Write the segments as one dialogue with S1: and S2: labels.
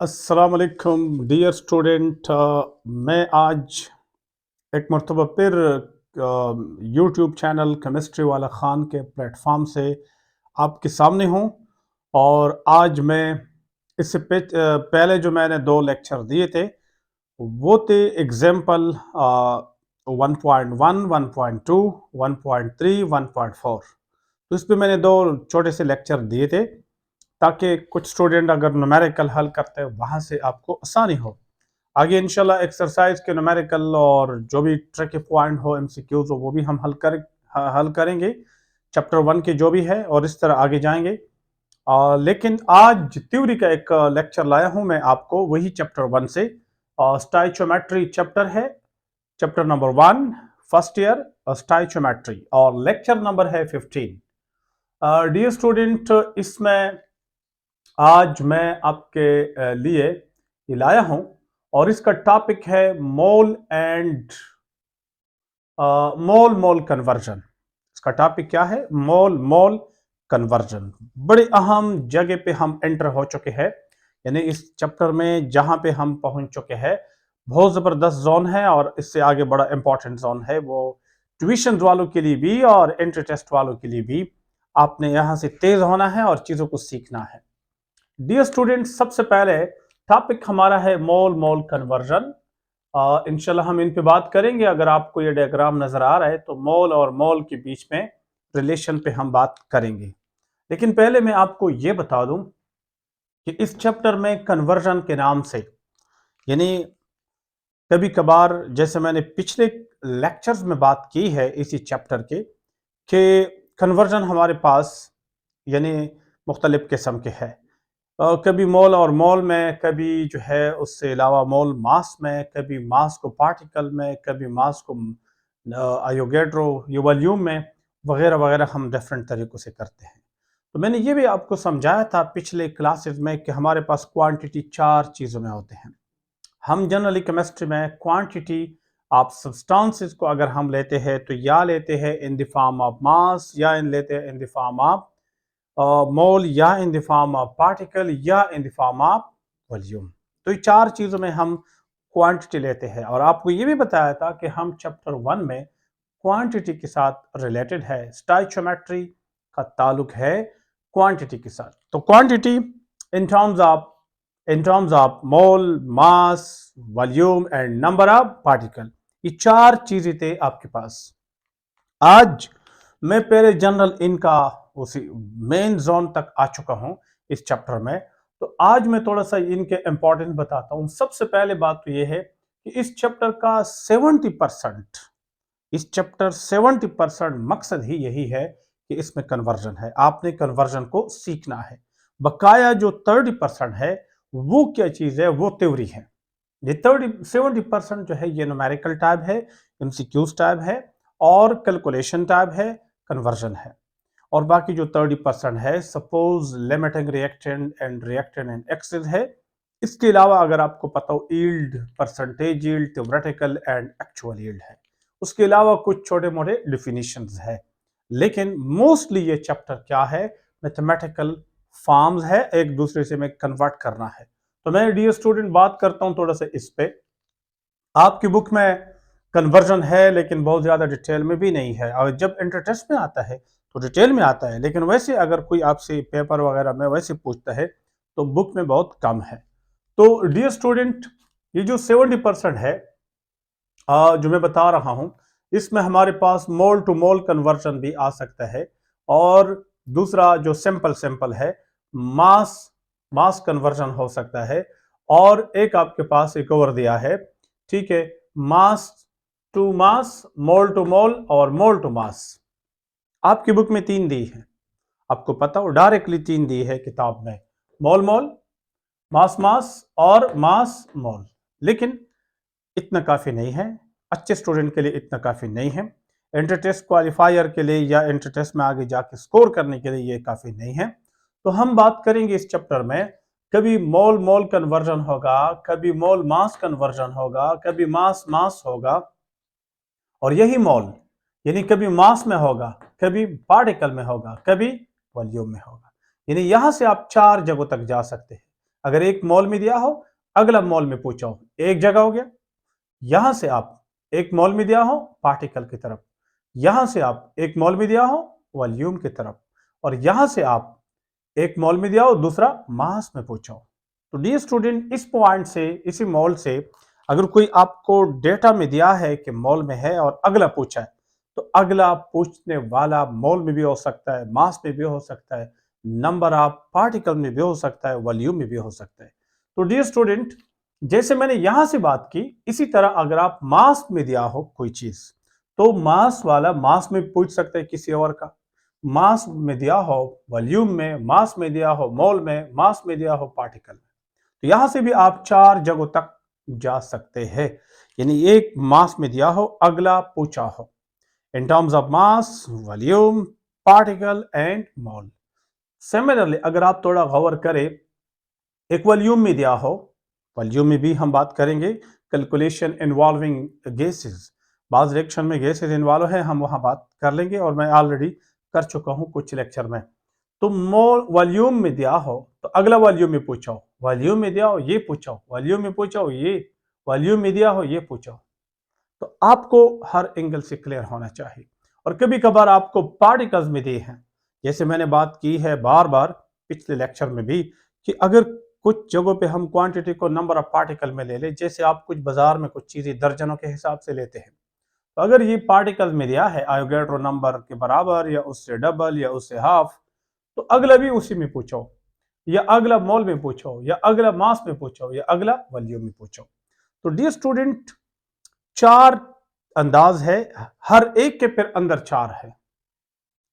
S1: अस्सलाम वालेकुम dear student. मैं आज एक मरतबा फिर यूट्यूब चैनल केमिस्ट्री वाला ख़ान के प्लेटफॉर्म से आपके सामने हूँ। और आज मैं पहले जो मैंने दो लेक्चर दिए थे वो थे एग्जाम्पल 1.1, 1.2, 1.3, 1.4। तो इस पे मैंने दो छोटे से लेक्चर दिए थे ताकि कुछ स्टूडेंट अगर न्यूमेरिकल हल करते हैं वहाँ से आपको आसानी हो। आगे इंशाल्लाह एक्सरसाइज के न्यूमेरिकल और जो भी ट्रिकी पॉइंट हो, एमसीक्यूज हो, वो भी हम हल करेंगे चैप्टर 1 के जो भी है, और इस तरह आगे जाएंगे। लेकिन आज थ्योरी का एक लेक्चर लाया हूं मैं आपको, वही चैप्टर 1 से। स्टाइचोमेट्री चैप्टर है, chapter number 1, first year stoichiometry, और लेक्चर नंबर है 15। डियर स्टूडेंट, इसमें आज मैं आपके लिए ये लाया हूं और इसका टॉपिक है mole and mole mole conversion. इसका टॉपिक क्या है? मोल मोल कन्वर्जन। बड़े अहम जगह पे हम एंटर हो चुके हैं, यानी इस चैप्टर में जहां पे हम पहुंच चुके हैं बहुत जबरदस्त जोन है, और इससे आगे बड़ा इंपॉर्टेंट जोन है, वो ट्यूशन वालों के लिए भी और एंट्री टेस्ट वालों के लिए भी। आपने यहां से तेज होना है और चीजों को सीखना है। डियर स्टूडेंट, सबसे पहले टॉपिक हमारा है मोल मोल कन्वर्जन। इंशाल्लाह हम इन पे बात करेंगे। अगर आपको ये डायग्राम नजर आ रहा है तो मोल और मोल के बीच में रिलेशन पे हम बात करेंगे। लेकिन पहले मैं आपको ये बता दूं कि इस चैप्टर में कन्वर्जन के नाम से, यानी कभी कभार, जैसे मैंने पिछले लेक्चर्स में बात की है इसी चैप्टर के, कि कन्वर्जन हमारे पास यानी मुख्तलिफ किस्म के है। कभी मोल और मोल में, कभी जो है उससे अलावा मोल मास में, कभी मास को पार्टिकल में, कभी मास को आयोगेड्रो वॉल्यूम में, वगैरह वगैरह हम डिफरेंट तरीक़ों से करते हैं। तो मैंने ये भी आपको समझाया था पिछले क्लासेस में कि हमारे पास क्वांटिटी चार चीज़ों में होते हैं। हम जनरली केमिस्ट्री में क्वांटिटी आप सब्सटेंसेस को अगर हम लेते हैं तो या लेते हैं in the form of mass, या इन लेते हैं in the form of mole, या in the form of particle, या in the form of volume. तो ये चार चीज़ों में हम क्वांटिटी लेते हैं। और आपको ये भी बताया था कि हम चैप्टर 1 में क्वांटिटी के साथ रिलेटेड है, स्टाइचोमेट्री का ताल्लुक है क्वांटिटी के साथ। तो quantity in terms of mole, mass, volume and number of particle, ये चार चीजें थे आपके पास। आज मैं पहले जनरल इनका उसी मेन जोन तक आ चुका हूं इस चैप्टर में। तो आज मैं थोड़ा सा इनके इंपॉर्टेंस बताता हूं। सबसे पहले बात तो यह है कि इस चैप्टर का 70% मकसद ही यही है कि इसमें कन्वर्जन है। आपने कन्वर्जन को सीखना है। बकाया जो 30% है वो क्या चीज है? वो थ्योरी है। ये 70% जो है ये न्यूमेरिकल टाइप है, एमसीक्यूज टाइप है, और कैलकुलेशन टाइप है, कन्वर्जन है। और बाकी जो 30% है, suppose limiting reactant and excess है। इसके अलावा अगर आपको पता हो yield, percentage yield, theoretical and actual yield है। उसके अलावा कुछ छोटे मोटे डिफिनीशंस है। लेकिन मोस्टली ये चैप्टर क्या है? मैथमेटिकल फॉर्म्स है, एक दूसरे से में कन्वर्ट करना है। तो मैं डियर स्टूडेंट बात करता हूं थोड़ा सा इस पे। आपकी बुक में कन्वर्जन है लेकिन बहुत ज्यादा डिटेल में भी नहीं है, और जब इंटर टेस्ट में आता है तो डिटेल में आता है। लेकिन वैसे अगर कोई आपसे पेपर वगैरह में वैसे पूछता है तो बुक में बहुत कम है। तो डियर स्टूडेंट, ये जो 70% है जो मैं बता रहा हूं, इसमें हमारे पास मोल टू मोल कन्वर्जन भी आ सकता है, और दूसरा जो सिंपल सिंपल है, मास मास कन्वर्जन हो सकता है, और एक आपके पास एक और दिया है, ठीक है, मास टू मास, मोल टू मोल, और मोल टू मास। आपकी बुक में तीन दी है, आपको पता हो डायरेक्टली तीन दी है किताब में, मोल मोल, मास मास, और मास मोल। लेकिन इतना काफ़ी नहीं है, अच्छे स्टूडेंट के लिए इतना काफ़ी नहीं है। इंटर टेस्ट क्वालिफायर के लिए या इंटर टेस्ट में आगे जाके स्कोर करने के लिए ये काफ़ी नहीं है। तो हम बात करेंगे इस चैप्टर में, कभी मोल मोल कन्वर्जन होगा, कभी मोल मास कन्वर्जन होगा, कभी मास मास होगा, और यही मोल यानी कभी मास में होगा, कभी पार्टिकल में होगा, कभी वॉल्यूम में होगा। यानी यहां से आप चार जगहों तक जा सकते हैं। अगर एक मोल में दिया हो, अगला मोल में पूछा हो, एक जगह हो गया। यहां से आप एक मोल में दिया हो पार्टिकल की तरफ, यहां से आप एक मोल में दिया हो वॉल्यूम की तरफ, और यहां से आप एक मोल में दिया हो दूसरा मास में पूछा हो। तो डियर स्टूडेंट, इस पॉइंट से, इसी मोल से अगर कोई आपको डेटा में दिया है कि मोल में है और अगला पूछा है, तो अगला पूछने वाला मोल में भी हो सकता है, मास में भी हो सकता है, नंबर ऑफ पार्टिकल में भी हो सकता है, वॉल्यूम में भी हो सकता है। तो डियर स्टूडेंट, जैसे मैंने यहां से बात की, इसी तरह अगर आप मास में दिया हो कोई चीज, तो मास वाला मास में पूछ सकते हैं किसी और का, मास में दिया हो वॉल्यूम में, मास में दिया हो मोल में, मास में दिया हो पार्टिकल में। तो यहां से भी आप 4 जगहों तक जा सकते हैं। यानी एक मास में दिया हो, अगला पूछा हो, in terms of mass, volume, particle and mole. Similarly अगर आप थोड़ा गौर करें, एक वॉल्यूम में दिया हो, वॉल्यूम में भी हम बात करेंगे, कैलकुलेशन इन्वॉल्विंग गैसेस, बाज रिएक्शन में गैसेस इन्वॉल्व है, हम वहां बात कर लेंगे और मैं ऑलरेडी कर चुका हूं कुछ लेक्चर में। तो मोल वॉल्यूम में दिया हो तो अगला वॉल्यूम में पूछो, वॉल्यूम में दिया हो ये पूछो, वॉल्यूम में पूछो ये, वॉल्यूम में दिया हो ये पूछो। तो आपको हर एंगल से क्लियर होना चाहिए। और कभी कभार आपको पार्टिकल्स में दिए हैं, जैसे मैंने बात की है बार बार पिछले लेक्चर में भी, कि अगर कुछ जगहों पे हम क्वांटिटी को नंबर ऑफ पार्टिकल में ले ले, जैसे आप कुछ बाजार में कुछ चीजें दर्जनों के हिसाब से लेते हैं, तो अगर ये पार्टिकल्स में दिया है आयोगेड्रो नंबर के बराबर या उससे डबल या उससे हाफ, तो अगला भी उसी में पूछो, या अगला मोल में पूछो, या अगला मास में पूछो, या अगला वॉल्यूम में पूछो। तो डियर स्टूडेंट, 4 अंदाज है, हर एक के फिर अंदर 4 है।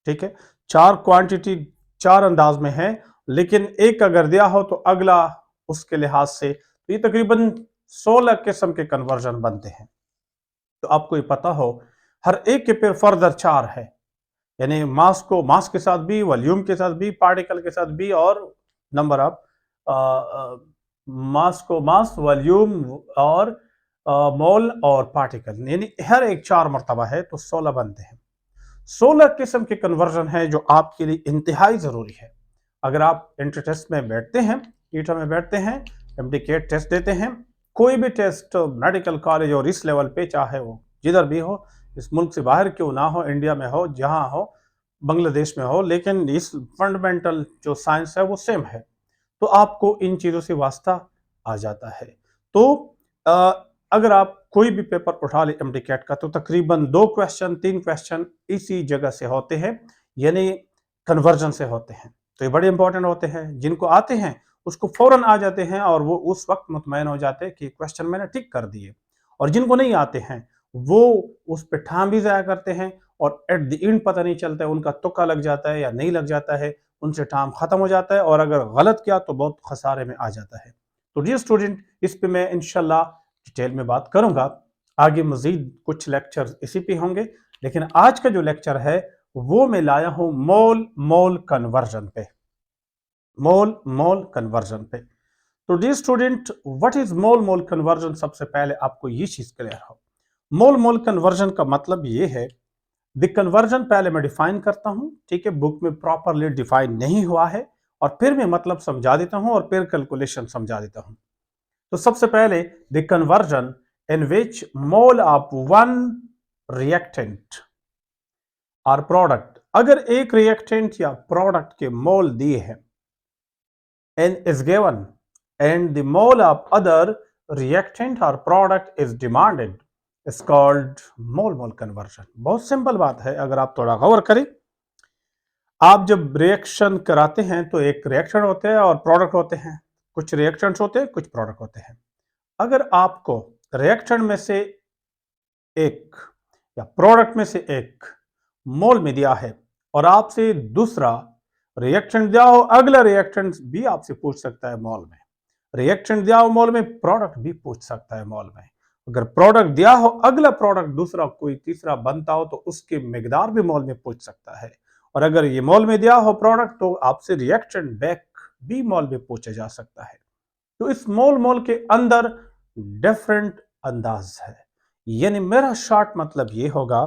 S1: ठीक है, 4 क्वांटिटी 4 अंदाज में है, लेकिन एक अगर दिया हो तो अगला उसके लिहाज से, तो ये तकरीबन 16 किस्म के कन्वर्जन बनते हैं। तो आपको ये पता हो, हर एक के फिर फर्दर 4 है, यानी मास को मास के साथ भी, वॉल्यूम के साथ भी, पार्टिकल के साथ भी, और नंबर ऑफ मास को मास, वॉल्यूम और मोल और पार्टिकल, यानी हर एक 4 मरतबा है, तो 16 बनते हैं। 16 किस्म के कन्वर्जन है जो आपके लिए इंतहाई जरूरी है। अगर आप इंटर टेस्ट में बैठते हैं, ईटा में बैठते हैं, एमडीकेट टेस्ट देते हैं, कोई भी टेस्ट मेडिकल कॉलेज और इस लेवल पे, चाहे वो जिधर भी हो, इस मुल्क से बाहर क्यों ना हो, इंडिया में हो, जहां हो, बांग्लादेश में हो, लेकिन इस फंडामेंटल जो साइंस है वो सेम है, तो आपको इन चीजों से वास्ता आ जाता है। तो अगर आप कोई भी पेपर उठा ले एमडीकेट का, तो तकरीबन 2 क्वेश्चन 3 क्वेश्चन इसी जगह से होते हैं, यानी कन्वर्जन से होते हैं। तो ये बड़े इंपॉर्टेंट होते हैं, जिनको आते हैं उसको फौरन आ जाते हैं और वो उस वक्त मुतमईन हो जाते हैं कि क्वेश्चन मैंने ठीक कर दिए। और जिनको नहीं आते हैं वो उस पर ठाम भी जाया करते हैं, और एट द एंड पता नहीं चलता है उनका तुक्का लग जाता है या नहीं लग जाता है, उनसे ठाम खत्म हो जाता है, और अगर गलत किया तो बहुत खसारे में आ जाता है। तो डियर स्टूडेंट, इस पे मैं इंशाल्लाह डिटेल में बात करूंगा, आगे मजीद कुछ लेक्चर इसी पे होंगे, लेकिन आज का जो लेक्चर है वो मैं लाया हूं मोल मोल कन्वर्जन पे, मोल मोल कन्वर्जन पे। तो dear student, what is mole mole conversion, सबसे पहले आपको ये चीज क्लियर हो। मोल मोल कन्वर्जन का मतलब ये है, द कन्वर्जन पहले मैं डिफाइन करता हूं, ठीक है, बुक में प्रॉपरली डिफाइन नहीं हुआ है, और फिर मैं मतलब समझा देता हूं और फिर कैलकुलेशन समझा देता हूं। तो सबसे पहले, the conversion in which mole of one reactant और प्रोडक्ट, अगर एक रिएक्टेंट या प्रोडक्ट के मोल दिए हैं and is given and the mole of other reactant or product is demanded is called mole mole conversion। बहुत सिंपल बात है, अगर आप थोड़ा गौर करें, आप जब रिएक्शन कराते हैं तो एक रिएक्शन होते हैं और प्रोडक्ट होते हैं, कुछ रिएक्शंस होते हैं, कुछ प्रोडक्ट होते हैं। अगर आपको रिएक्शन में से एक या प्रोडक्ट में से एक मोल में दिया है और आपसे दूसरा रिएक्शन दिया हो, अगला रिएक्शन भी आपसे पूछ सकता है मोल में, रिएक्शन दिया हो मोल में, प्रोडक्ट भी पूछ सकता है मोल में। अगर प्रोडक्ट दिया हो, अगला प्रोडक्ट दूसरा कोई तीसरा बनता हो तो उसकी मिकदार भी मोल में पूछ सकता है, और अगर ये मोल में दिया हो प्रोडक्ट तो आपसे रिएक्शन बैक भी मोल में पूछा जा सकता है। तो इस मोल मोल के अंदर डिफरेंट अंदाज है, यानी मेरा शॉर्ट मतलब ये होगा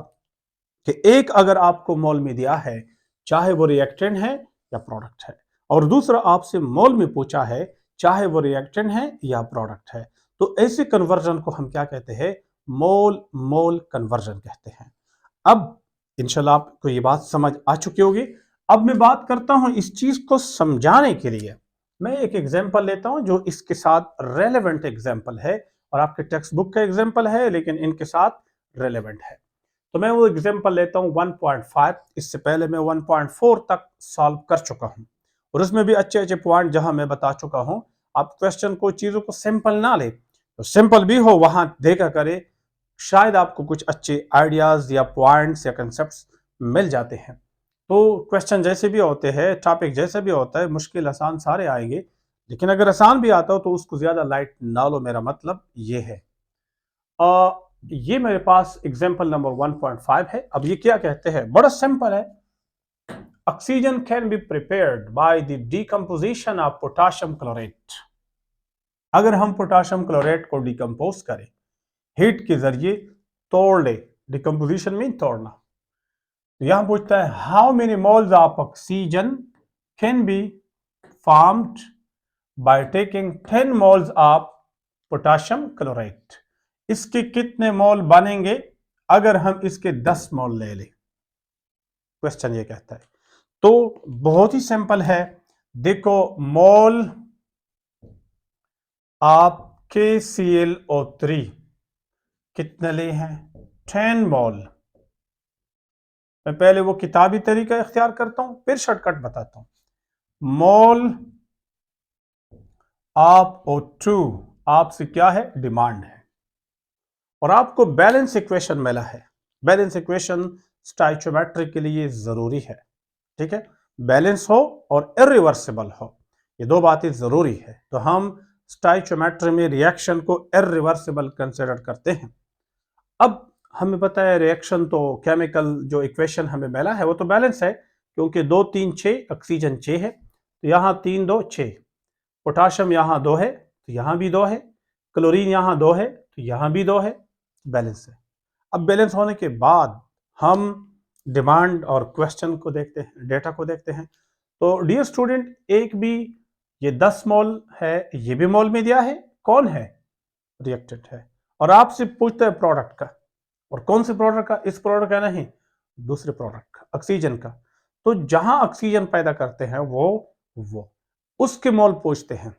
S1: कि एक अगर आपको मोल में दिया है, चाहे वो रिएक्टेंट है या प्रोडक्ट है, और दूसरा आपसे मोल में पूछा है, चाहे वो रिएक्टेंट है या प्रोडक्ट है। तो ऐसे कन्वर्जन को हम क्या कहते हैं, मोल मोल कन्वर्जन कहते हैं। अब इंशाल्लाह आपको ये बात समझ आ चुकी होगी। अब मैं बात करता हूं इस चीज को समझाने के लिए, मैं एक एग्जांपल लेता हूं जो इसके साथ रेलेवेंट एग्जांपल है और आपके टेक्स्ट बुक का एग्जांपल है लेकिन इनके साथ रेलेवेंट है। तो मैं वो एग्जांपल लेता हूं 1.5, इससे पहले मैं 1.4 तक सॉल्व कर चुका हूं और उसमें भी अच्छे अच्छे पॉइंट जहां मैं बता चुका हूं। आप क्वेश्चन को, चीजों को सिंपल ना ले, तो सिंपल भी हो वहां देखा करे, शायद आपको कुछ अच्छे आइडियाज या पॉइंट्स या कंसेप्ट्स मिल जाते हैं। तो क्वेश्चन जैसे भी होते हैं, टॉपिक जैसे भी होता है, मुश्किल आसान सारे आएंगे, लेकिन अगर आसान भी आता हो तो उसको ज्यादा लाइट ना लो, मेरा मतलब ये है। ये मेरे पास एग्जांपल नंबर 1.5 है। अब ये क्या कहते हैं, बड़ा सिंपल है। Oxygen can be prepared by the decomposition of potassium chlorate. अगर हम पोटाशियम क्लोरेट को डिकम्पोज करें हीट के जरिए, तोड़ ले, डिकम्पोजिशन मीन तोड़ना, तो यहां पूछता है how many moles of oxygen can be formed by taking 10 moles of potassium chloride. इसके कितने मोल बनेंगे अगर हम इसके 10 मोल ले लें, क्वेश्चन ये कहता है। तो बहुत ही सिंपल है, देखो मोल ऑफ KClO3 कितने ले हैं, 10 मोल। मैं पहले वो किताबी तरीका इख्तियार करता हूं फिर शॉर्टकट बताता हूं। मोल ऑफ O2 आपसे क्या है, डिमांड है, और आपको बैलेंस इक्वेशन मिला है। बैलेंस इक्वेशन स्टोइचियोमेट्री के लिए जरूरी है, ठीक है, बैलेंस हो और इरिवर्सिबल हो, ये दो बातें जरूरी है। तो हम स्टोइचियोमेट्री में रिएक्शन को इरिवर्सिबल कंसिडर करते हैं। अब हमें पता है रिएक्शन तो केमिकल जो इक्वेशन हमें मिला है वो तो बैलेंस है, क्योंकि 2 3 6, ऑक्सीजन 6 है तो यहाँ 3 2 6, पोटाशियम यहाँ 2 है तो यहाँ भी 2 है, क्लोरीन यहाँ 2 है तो यहाँ भी 2 है, बैलेंस है। अब बैलेंस होने के बाद हम डिमांड और क्वेश्चन को देखते हैं, डेटा को देखते हैं। तो डियर स्टूडेंट, एक भी ये 10 मोल है, ये भी मोल में दिया है, कौन है, रिएक्टेंट है, और आपसे पूछता है प्रोडक्ट का, और कौन से प्रोडक्ट का, इस प्रोडक्ट का नहीं, दूसरे प्रोडक्ट का, ऑक्सीजन का। तो जहां ऑक्सीजन पैदा करते हैं वो उसके मोल पूछते हैं,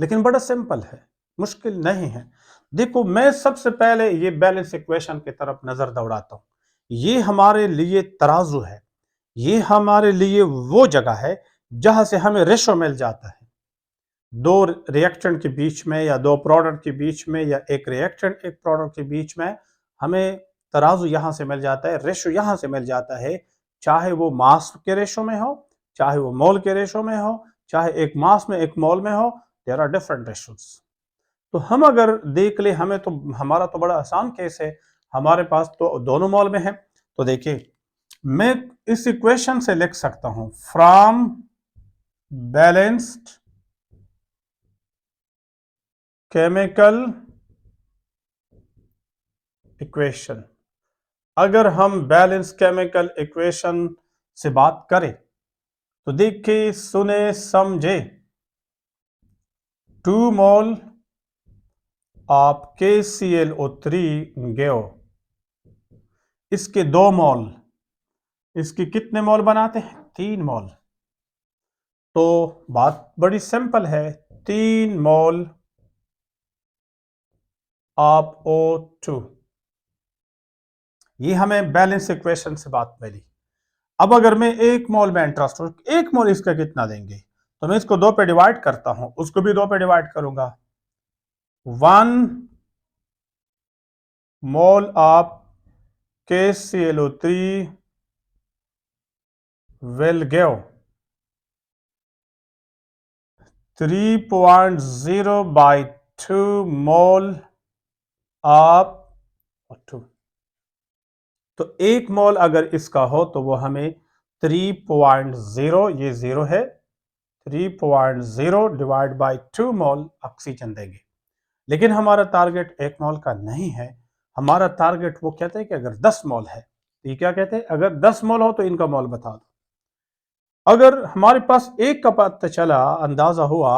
S1: लेकिन बड़ा सिंपल है, मुश्किल नहीं है। देखो मैं सबसे पहले ये बैलेंस इक्वेशन की तरफ नजर दौड़ाता हूं। ये हमारे लिए तराजू है, ये हमारे लिए वो जगह है जहां से हमें रेशो मिल जाता है, दो रिएक्टेंट के बीच में या दो प्रोडक्ट के बीच में या एक रिएक्टेंट एक प्रोडक्ट के बीच में हमें तराजू यहां से मिल जाता है, रेशो यहां से मिल जाता है, चाहे वो मास के रेशो में हो, चाहे वो मोल के रेशो में हो, चाहे एक मास में एक मोल में हो, देयर आर डिफरेंट रेशोस। तो हम अगर देख ले, हमें तो हमारा तो बड़ा आसान केस है, हमारे पास तो दोनों मोल में है। तो देखिए मैं इस इक्वेशन से लिख सकता हूं फ्रॉम बैलेंस्ड केमिकल इक्वेशन। अगर हम बैलेंस केमिकल इक्वेशन से बात करें तो देखिए, सुने समझे, 2 मोल ऑफ KClO3 गयो, इसके 2 मोल, इसके कितने मोल बनाते हैं, 3 मोल। तो बात बड़ी सिंपल है, 3 मोल ऑफ O2, ये हमें बैलेंस इक्वेशन से बात मिली। अब अगर मैं 1 मोल में इंटरेस्ट हूं, 1 मोल इसका कितना देंगे, तो मैं इसको 2 पे डिवाइड करता हूं, उसको भी 2 पे डिवाइड करूंगा। 1 mole of KClO3 will give 3.0 by 2 mole of O2। तो 1 मोल अगर इसका हो तो वो हमें 3.0, ये 0 है, 3.0 डिवाइड बाई 2 मोल ऑक्सीजन देंगे। लेकिन हमारा टारगेट 1 मोल का नहीं है, हमारा टारगेट वो कहते हैं कि अगर 10 मोल है, ये क्या कहते हैं, अगर 10 मोल हो तो इनका मोल बता दो। अगर हमारे पास 1 का पता चला, अंदाजा हुआ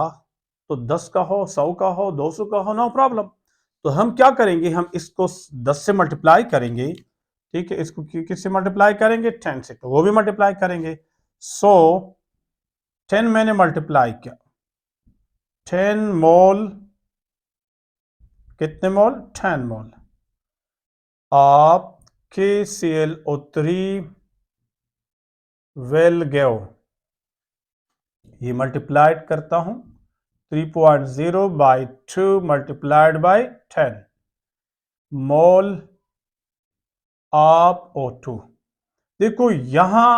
S1: तो 10 का हो, 100 का हो, 200 का हो, नो प्रॉब्लम। तो हम क्या करेंगे, हम इसको 10 से मल्टीप्लाई करेंगे, ठीक है, इसको किससे मल्टीप्लाई करेंगे, 10 से, तो वो भी मल्टीप्लाई करेंगे। सो 10 मैंने मल्टीप्लाई किया, 10 मोल, कितने मोल, 10 mole of KClO3 will give, ये मल्टीप्लाइड करता हूं 3.0 by 2 multiplied by 10 mole of O2। देखो यहां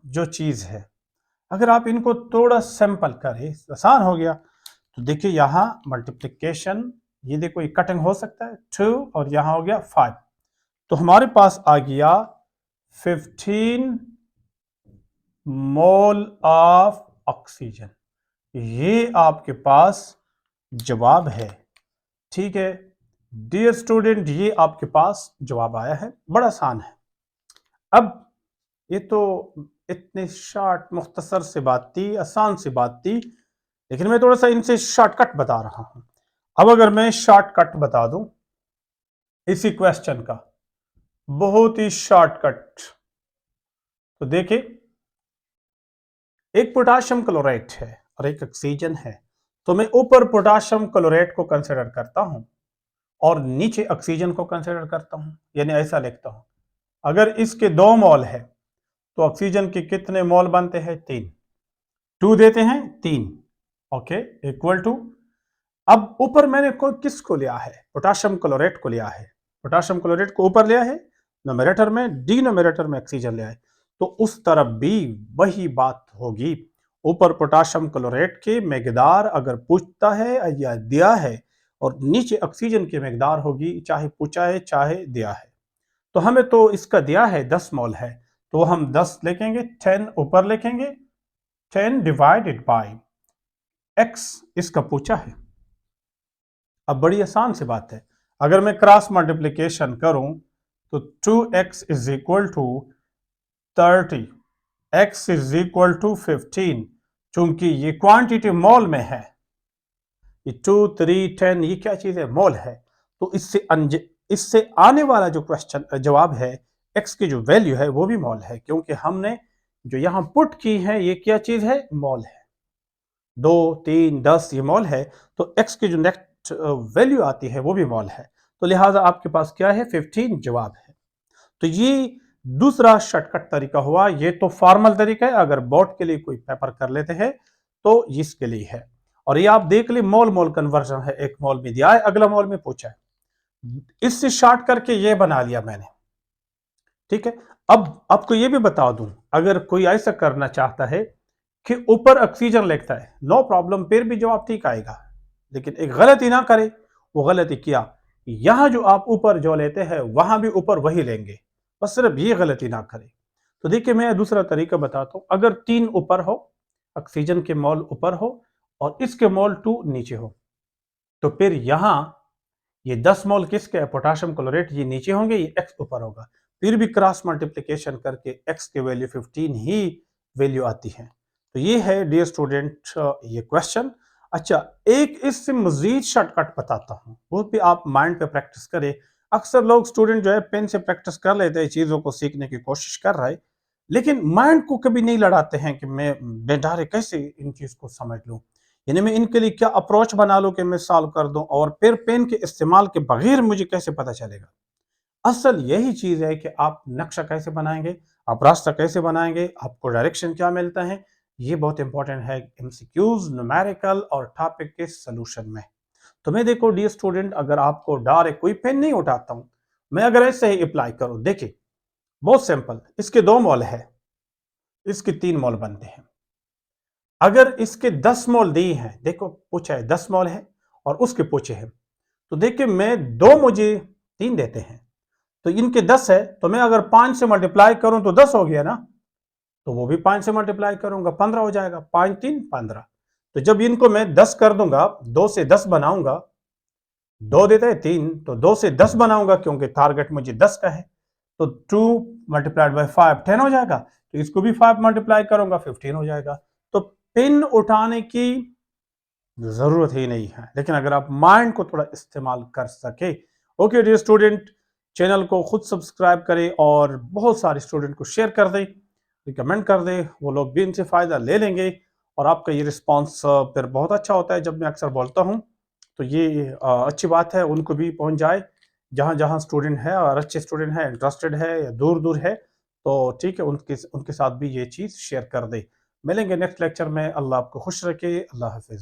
S1: जो चीज है, अगर आप इनको थोड़ा सिंपल करें, आसान हो गया। तो देखिए यहां मल्टीप्लिकेशन, ये देखो ये कटिंग हो सकता है 2 और यहां हो गया 5, तो हमारे पास आ गया 15 मोल ऑफ ऑक्सीजन। ये आपके पास जवाब है, ठीक है डियर स्टूडेंट, ये आपके पास जवाब आया है, बड़ा आसान है। अब ये तो इतने शॉर्ट मुख्तसर से बात थी, आसान सी बात थी, लेकिन मैं थोड़ा सा इनसे शॉर्टकट बता रहा हूं। अब अगर मैं शॉर्टकट बता दूं इसी क्वेश्चन का, बहुत ही शॉर्टकट, तो देखिए एक पोटाशियम क्लोराइड है और एक ऑक्सीजन है, तो मैं ऊपर पोटाशियम क्लोराइड को कंसिडर करता हूं और नीचे ऑक्सीजन को कंसिडर करता हूं, यानी ऐसा लिखता हूं, अगर इसके 2 मोल है तो ऑक्सीजन के कितने मोल बनते हैं, 3, 2 देते हैं 3, ओके इक्वल टू, अब ऊपर मैंने किसको लिया है, पोटाशियम क्लोराइड को लिया है, पोटाशियम क्लोराइड को ऊपर लिया है न्यूमरेटर में, डिनोमिनेटर में ऑक्सीजन लिया है, तो उस तरफ भी वही बात होगी। ऊपर पोटाशियम क्लोराइड की मकदार अगर पूछता है या दिया है, और नीचे ऑक्सीजन की मकदार होगी, चाहे पूछा है चाहे दिया है। तो हमें तो इसका दिया है 10 मोल है, तो हम 10 लिखेंगे, 10 ऊपर लिखेंगे, 10 डिवाइडेड बाई x, इसका पूछा है। अब बड़ी आसान सी बात है, अगर मैं क्रॉस मल्टीप्लिकेशन करूं तो 2x is equal to 30, x is equal to 15, चूंकि ये क्वांटिटी मोल में है, ये 2 3 10 ये क्या चीज है, मोल है, तो इससे आने वाला जो क्वेश्चन जवाब है, x की जो वैल्यू है वो भी मोल है, क्योंकि हमने जो यहां पुट की है ये क्या चीज है, मोल है। 2 3 10 ये मोल है, तो x की जो नेक्स्ट वैल्यू आती है वो भी मोल है, तो लिहाजा आपके पास क्या है, 15 जवाब है। तो ये दूसरा शॉर्टकट तरीका हुआ, ये तो फॉर्मल तरीका है, अगर बोर्ड के लिए कोई पेपर कर लेते हैं तो इसके लिए है। और ये आप देख ली मोल मोल कन्वर्जन है, एक मोल में दिया है, अगला मोल में पूछा है, इससे शॉर्ट करके ये बना लिया मैंने, ठीक है। अब आपको ये भी बता दूं, अगर कोई ऐसा करना चाहता है कि ऊपर ऑक्सीजन लिखता है, नो प्रॉब्लम, फिर भी जवाब ठीक आएगा, लेकिन एक गलती ना करे, वो गलती किया, यहां जो आप ऊपर जो लेते हैं वहां भी ऊपर वही लेंगे, बस सिर्फ ये गलती ना करे। तो देखिए मैं दूसरा तरीका बताता हूं, अगर 3 ऊपर हो, ऑक्सीजन के मोल ऊपर हो और इसके मोल 2 नीचे हो, तो फिर यहां ये 10 मोल किसके है, पोटाशियम क्लोराइड, ये नीचे होंगे, ये x ऊपर होगा, फिर भी क्रॉस मल्टीप्लिकेशन करके x की वैल्यू 15 ही वैल्यू आती है। तो ये है डियर स्टूडेंट ये क्वेश्चन। अच्छा एक इससे मजीद शॉर्टकट बताता हूँ, वो भी आप माइंड पे प्रैक्टिस करें। अक्सर लोग स्टूडेंट जो है पेन से प्रैक्टिस कर लेते हैं, चीजों को सीखने की कोशिश कर रहा है, लेकिन माइंड को कभी नहीं लड़ाते हैं कि मैं बेचारे कैसे इन चीज को समझ लूं, यानी मैं इनके लिए क्या अप्रोच बना लूं कि मैं सॉल्व कर दूं, और फिर पेन के इस्तेमाल के बगैर मुझे कैसे पता चलेगा। असल यही चीज है कि आप नक्शा कैसे बनाएंगे, आप रास्ता कैसे बनाएंगे, आपको डायरेक्शन क्या मिलता है, ये बहुत इंपॉर्टेंट है एमसीक्यूज, न्यूमेरिकल और टॉपिक के सोल्यूशन में। तो मैं देखो डियर स्टूडेंट, अगर आपको डायरेक्ट कोई पेन नहीं उठाता हूं, मैं अगर ऐसे ही अप्लाई करूं, देखिए बहुत सिंपल, इसके 2 मोल है, इसके 3 मोल बनते हैं, अगर इसके 10 मोल दिए हैं, देखो पूछा है 10 मोल है और उसके पूछे हैं, तो देखिए मैं 2 मुझे 3 देते हैं, तो इनके 10 है, तो मैं अगर 5 से मल्टीप्लाई करूं तो 10 हो गया ना, तो वो भी 5 से मल्टीप्लाई करूंगा 15 हो जाएगा, 5 3 15। तो जब इनको मैं 10 कर दूंगा, 2 से 10 बनाऊंगा, 2 देता है 3, तो 2 से 10 बनाऊंगा क्योंकि टारगेट मुझे 10 का है, तो 2 मल्टीप्लाइड बाई 5 10 हो जाएगा, तो इसको भी 5 मल्टीप्लाई करूंगा 15 हो जाएगा। तो पिन उठाने की ज़रूरत ही नहीं है। लेकिन अगर आप माइंड को थोड़ा इस्तेमाल कर सके। ओके डियर स्टूडेंट, चैनल को खुद सब्सक्राइब करें और बहुत सारे स्टूडेंट को शेयर कर दें, रिकमेंड कर दें, वो लोग भी इनसे फ़ायदा ले लेंगे। और आपका ये रिस्पॉन्स फिर बहुत अच्छा होता है जब मैं अक्सर बोलता हूँ, तो ये अच्छी बात है, उनको भी पहुँच जाए जहाँ जहाँ स्टूडेंट है और अच्छे स्टूडेंट है, इंटरेस्टेड है या दूर दूर है, तो ठीक है, उनके उनके साथ भी ये चीज़ शेयर कर दे। मिलेंगे नेक्स्ट लेक्चर में। अल्लाह आपको खुश रखे। अल्लाह हाफिज़।